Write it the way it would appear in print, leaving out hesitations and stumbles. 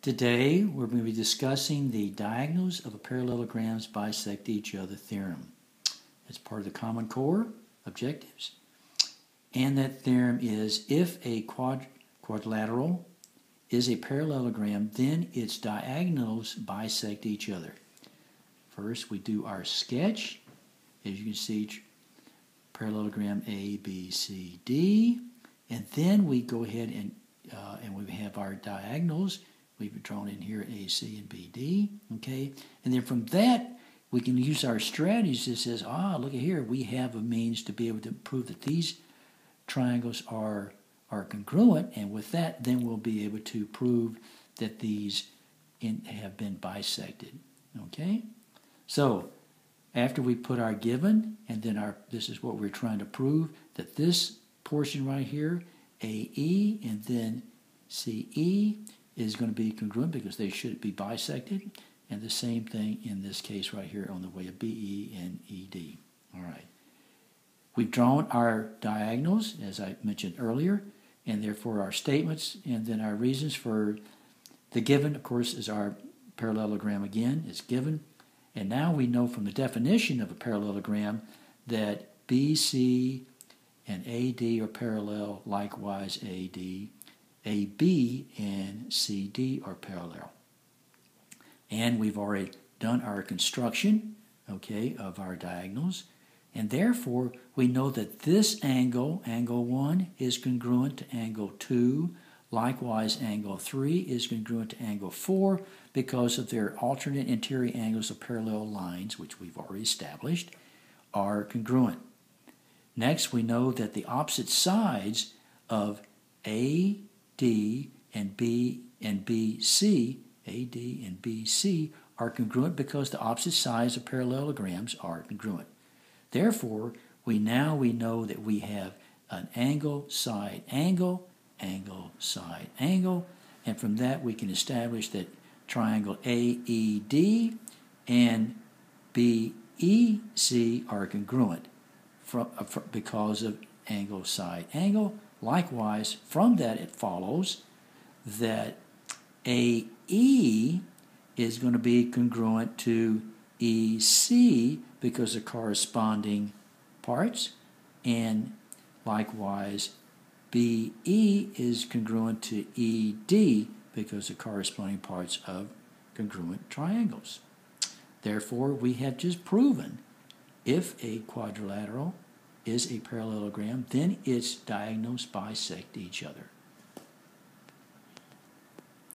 Today we're going to be discussing the diagonals of parallelograms bisect each other theorem. It's part of the Common Core objectives. And that theorem is if a quadrilateral is a parallelogram, then its diagonals bisect each other. First we do our sketch. As you can see, parallelogram A, B, C, D. And then we go ahead and we have our diagonals. We've drawn in here A, C, and B, D, okay? And then from that, we can use our strategies that says, look at here, we have a means to be able to prove that these triangles are congruent, and with that, then we'll be able to prove that these have been bisected, okay? So, after we put our given, and then this is what we're trying to prove, that this portion right here, AE, and then CE, is going to be congruent because they should be bisected, and the same thing in this case right here on the way of BE and ED. All right. We've drawn our diagonals, as I mentioned earlier, and therefore our statements, and then our reasons for the given, of course, is our parallelogram again, is given. And now we know from the definition of a parallelogram that BC and AD are parallel, likewise AD. AB and CD are parallel. And we've already done our construction, okay, of our diagonals. And therefore, we know that this angle, angle 1, is congruent to angle 2. Likewise, angle 3 is congruent to angle 4 because of their alternate interior angles of parallel lines, which we've already established, are congruent. Next, we know that the opposite sides of AD and B and BC, AD and BC, are congruent because the opposite sides of parallelograms are congruent. Therefore, we know that we have an angle, side, angle, angle, side, angle, and from that we can establish that triangle AED and BEC are congruent because of angle, side, angle. Likewise, from that it follows that AE is going to be congruent to EC because of corresponding parts, and likewise BE is congruent to ED because of corresponding parts of congruent triangles. Therefore, we have just proven if a quadrilateral is a parallelogram, then its diagonals bisect each other.